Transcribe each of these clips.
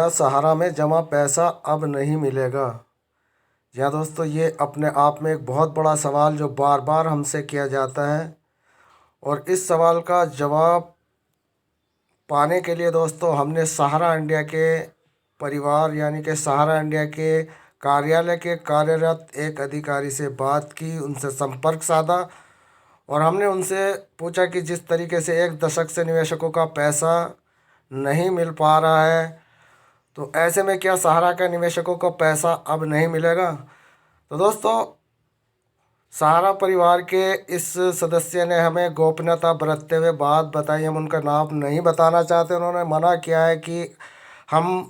क्या सहारा में जमा पैसा अब नहीं मिलेगा? जी हाँ दोस्तों, ये अपने आप में एक बहुत बड़ा सवाल जो बार बार हमसे किया जाता है। और इस सवाल का जवाब पाने के लिए दोस्तों हमने सहारा इंडिया के परिवार यानी कि सहारा इंडिया के कार्यालय के कार्यरत एक अधिकारी से बात की, उनसे संपर्क साधा। और हमने उनसे पूछा कि जिस तरीके से एक दशक से निवेशकों का पैसा नहीं मिल पा रहा है, तो ऐसे में क्या सहारा के निवेशकों को पैसा अब नहीं मिलेगा? तो दोस्तों, सहारा परिवार के इस सदस्य ने हमें गोपनीयता बरतते हुए बात बताई। हम उनका नाम नहीं बताना चाहते। उन्होंने मना किया है कि हम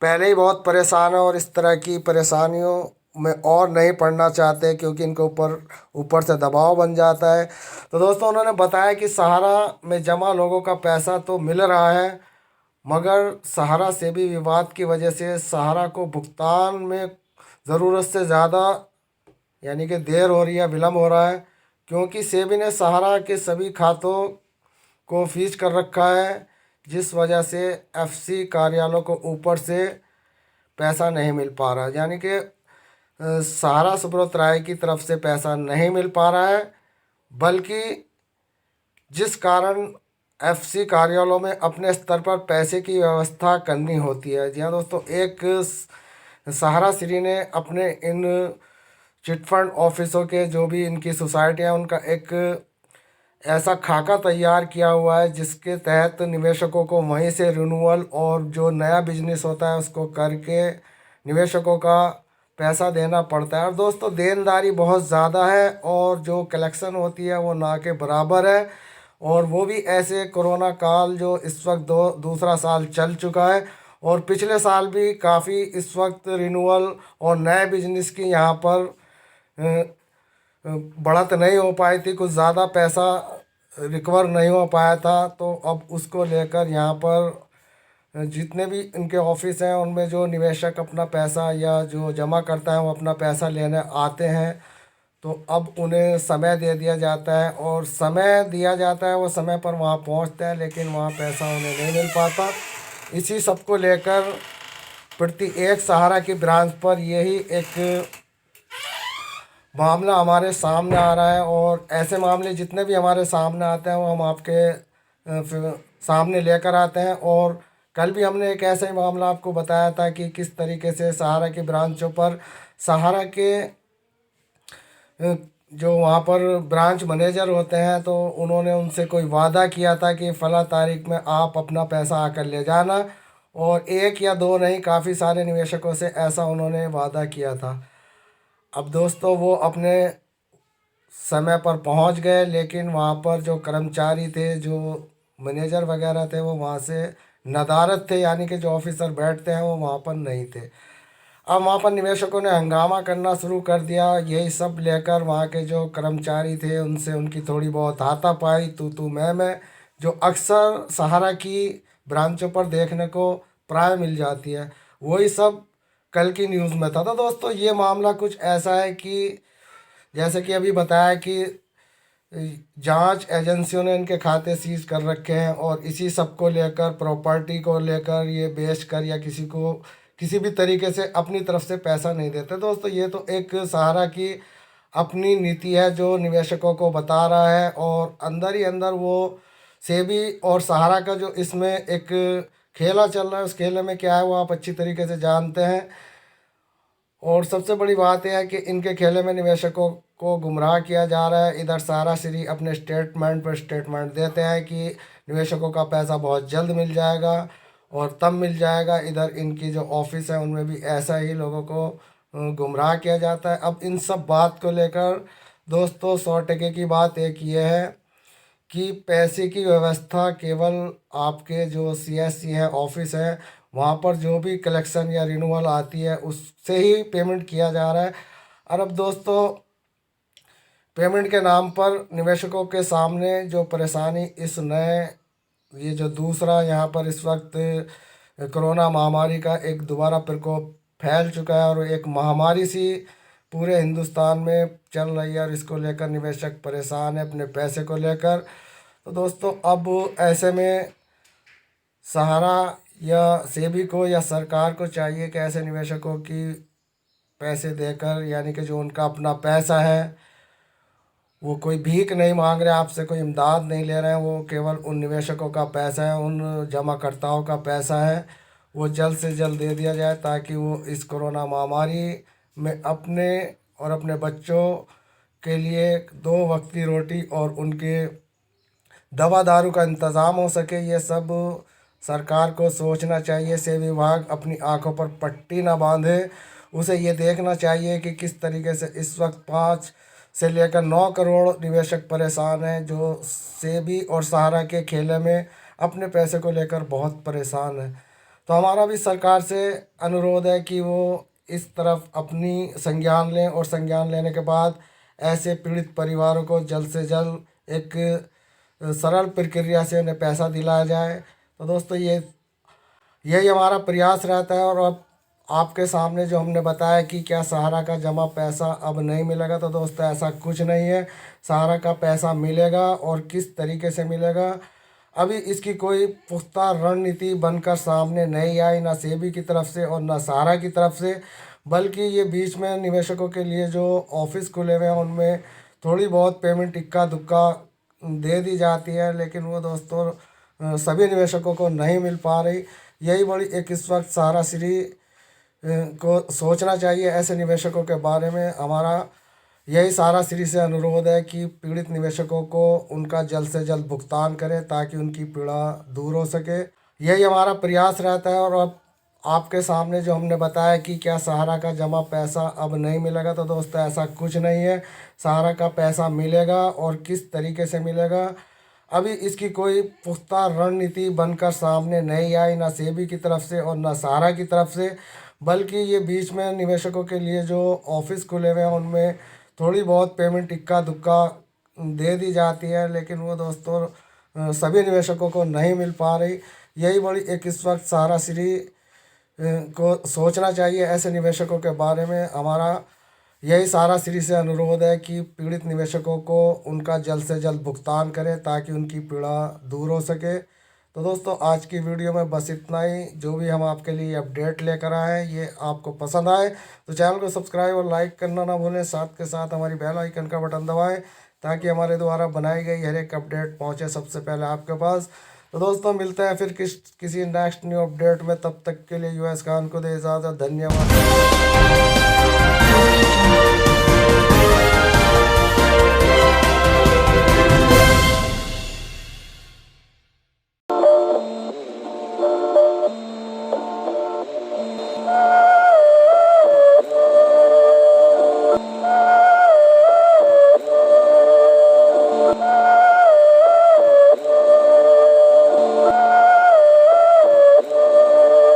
पहले ही बहुत परेशान हैं और इस तरह की परेशानियों में और नहीं पड़ना चाहते, क्योंकि इनके ऊपर ऊपर से दबाव बन जाता है। तो दोस्तों, उन्होंने बताया कि सहारा में जमा लोगों का पैसा तो मिल रहा है, मगर सहारा से भी विवाद की वजह से सहारा को भुगतान में ज़रूरत से ज़्यादा यानी कि देर हो रही है, विलम्ब हो रहा है, क्योंकि सेबी ने सहारा के सभी खातों को फ्रीज कर रखा है, जिस वजह से एफसी कार्यालयों को ऊपर से पैसा नहीं मिल पा रहा है। यानी कि सहारा सुब्रत राय की तरफ से पैसा नहीं मिल पा रहा है, बल्कि जिस कारण एफसी कार्यालयों में अपने स्तर पर पैसे की व्यवस्था करनी होती है। जी हाँ दोस्तों, एक सहारा श्री ने अपने इन चिटफंड ऑफिसों के जो भी इनकी सोसाइटियाँ, उनका एक ऐसा खाका तैयार किया हुआ है जिसके तहत निवेशकों को वहीं से रिन्यूअल और जो नया बिजनेस होता है उसको करके निवेशकों का पैसा देना पड़ता है। और दोस्तों, देनदारी बहुत ज़्यादा है और जो कलेक्शन होती है वो ना के बराबर है। और वो भी ऐसे कोरोना काल जो इस वक्त दूसरा साल चल चुका है, और पिछले साल भी काफ़ी इस वक्त रिन्यूअल और नए बिजनेस की यहाँ पर बढ़त नहीं हो पाई थी, कुछ ज़्यादा पैसा रिकवर नहीं हो पाया था। तो अब उसको लेकर यहाँ पर जितने भी इनके ऑफिस हैं उनमें जो निवेशक अपना पैसा या जो जमा करता है वो अपना पैसा लेने आते हैं, तो अब उन्हें समय दे दिया जाता है। और समय दिया जाता है, वो समय पर वहाँ पहुँचते हैं, लेकिन वहाँ पैसा उन्हें नहीं मिल पाता। इसी सब को लेकर प्रति एक सहारा की ब्रांच पर यही एक मामला हमारे सामने आ रहा है। और ऐसे मामले जितने भी हमारे सामने आते हैं वो हम आपके सामने लेकर आते हैं। और कल भी हमने एक ऐसा ही मामला आपको बताया था कि किस तरीके से सहारा की ब्रांचों पर सहारा के जो वहाँ पर ब्रांच मैनेजर होते हैं, तो उन्होंने उनसे कोई वादा किया था कि फ़ला तारीख में आप अपना पैसा आकर ले जाना। और एक या दो नहीं, काफ़ी सारे निवेशकों से ऐसा उन्होंने वादा किया था। अब दोस्तों, वो अपने समय पर पहुंच गए, लेकिन वहाँ पर जो कर्मचारी थे, जो मैनेजर वगैरह थे, वो वहाँ से नदारद थे, यानी कि जो ऑफिसर बैठते हैं वो वहाँ पर नहीं थे। अब वहाँ पर निवेशकों ने हंगामा करना शुरू कर दिया। यही सब लेकर वहाँ के जो कर्मचारी थे उनसे उनकी थोड़ी बहुत हाथापाई, तू मैं जो अक्सर सहारा की ब्रांचों पर देखने को प्राय मिल जाती है, वही सब कल की न्यूज़ में था। तो दोस्तों, ये मामला कुछ ऐसा है कि जैसे कि अभी बताया कि जांच एजेंसियों ने इनके खाते सीज कर रखे हैं, और इसी सब को लेकर, प्रॉपर्टी को लेकर ये बेच कर या किसी को किसी भी तरीके से अपनी तरफ से पैसा नहीं देते। दोस्तों, ये तो एक सहारा की अपनी नीति है जो निवेशकों को बता रहा है, और अंदर ही अंदर वो सेबी और सहारा का जो इसमें एक खेला चल रहा है, उस खेले में क्या है वो आप अच्छी तरीके से जानते हैं। और सबसे बड़ी बात यह है कि इनके खेले में निवेशकों को गुमराह किया जा रहा है। इधर सहारा श्री अपने स्टेटमेंट पर स्टेटमेंट देते हैं कि निवेशकों का पैसा बहुत जल्द मिल जाएगा और तब मिल जाएगा। इधर इनकी जो ऑफिस है उनमें भी ऐसा ही लोगों को गुमराह किया जाता है। अब इन सब बात को लेकर दोस्तों, 100 टके की बात एक ये है कि पैसे की व्यवस्था केवल आपके जो सीएससी है, ऑफिस है, वहाँ पर जो भी कलेक्शन या रिन्यूअल आती है उससे ही पेमेंट किया जा रहा है। और अब दोस्तों, पेमेंट के नाम पर निवेशकों के सामने जो परेशानी इस नए ये जो दूसरा यहाँ पर इस वक्त कोरोना महामारी का एक दोबारा प्रकोप फैल चुका है, और एक महामारी सी पूरे हिंदुस्तान में चल रही है, और इसको लेकर निवेशक परेशान है अपने पैसे को लेकर। तो दोस्तों, अब ऐसे में सहारा या सेबी को या सरकार को चाहिए कि ऐसे निवेशकों की पैसे देकर, यानी कि जो उनका अपना पैसा है, वो कोई भीख नहीं मांग रहे आपसे, कोई इमदाद नहीं ले रहे हैं, वो केवल उन निवेशकों का पैसा है, उन जमाकर्ताओं का पैसा है, वो जल्द से जल्द दे दिया जाए ताकि वो इस कोरोना महामारी में अपने और अपने बच्चों के लिए दो वक्त की रोटी और उनके दवा दारू का इंतज़ाम हो सके। ये सब सरकार को सोचना चाहिए। से विभाग अपनी आंखों पर पट्टी ना बांधे, उसे ये देखना चाहिए कि किस तरीके से इस वक्त 5 से लेकर 9 करोड़ निवेशक परेशान हैं, जो सेबी और सहारा के खेले में अपने पैसे को लेकर बहुत परेशान हैं। तो हमारा भी सरकार से अनुरोध है कि वो इस तरफ अपनी संज्ञान लें और संज्ञान लेने के बाद ऐसे पीड़ित परिवारों को जल्द से जल्द एक सरल प्रक्रिया से उन्हें पैसा दिलाया जाए। तो दोस्तों यही हमारा प्रयास रहता है। और अब आपके सामने जो हमने बताया कि क्या सहारा का जमा पैसा अब नहीं मिलेगा, तो दोस्तों ऐसा कुछ नहीं है। सहारा का पैसा मिलेगा, और किस तरीके से मिलेगा अभी इसकी कोई पुख्ता रणनीति बनकर सामने नहीं आई, ना सेबी की तरफ से और ना सहारा की तरफ से। बल्कि ये बीच में निवेशकों के लिए जो ऑफिस खुले हुए हैं उनमें थोड़ी बहुत पेमेंट इक्का दुक्का दे दी जाती है, लेकिन वो दोस्तों सभी निवेशकों को नहीं मिल पा रही। यही बड़ी एक इस वक्त सहारा श्री को सोचना चाहिए ऐसे निवेशकों के बारे में। हमारा यही सहारा श्री से अनुरोध है कि पीड़ित निवेशकों को उनका जल्द से जल्द भुगतान करें ताकि उनकी पीड़ा दूर हो सके। यही हमारा प्रयास रहता है। और अब आपके सामने जो हमने बताया कि क्या सहारा का जमा पैसा अब नहीं मिलेगा, तो दोस्तों ऐसा कुछ नहीं है। सहारा का पैसा मिलेगा, और किस तरीके से मिलेगा अभी इसकी कोई पुख्ता रणनीति बनकर सामने नहीं आई, ना सेबी की तरफ से और ना सहारा की तरफ से। बल्कि ये बीच में निवेशकों के लिए जो ऑफिस खुले हुए हैं उनमें थोड़ी बहुत पेमेंट इक्का दुक्का दे दी जाती है, लेकिन वो दोस्तों सभी निवेशकों को नहीं मिल पा रही। यही बड़ी एक इस वक्त सहारा श्री को सोचना चाहिए ऐसे निवेशकों के बारे में। हमारा यही सहारा श्री से अनुरोध है कि पीड़ित निवेशकों को उनका जल्द से जल्द भुगतान करें ताकि उनकी पीड़ा दूर हो सके। तो दोस्तों आज की वीडियो में बस इतना ही। जो भी हम आपके लिए अपडेट लेकर आए हैं ये आपको पसंद आए तो चैनल को सब्सक्राइब और लाइक करना ना भूलें। साथ के साथ हमारी बेल आइकन का बटन दबाएं ताकि हमारे द्वारा बनाई गई हर एक अपडेट पहुंचे सबसे पहले आपके पास। तो दोस्तों मिलते हैं फिर किसी नेक्स्ट न्यू अपडेट में। तब तक के लिए यूएस खान को दे इजाज़त। धन्यवाद।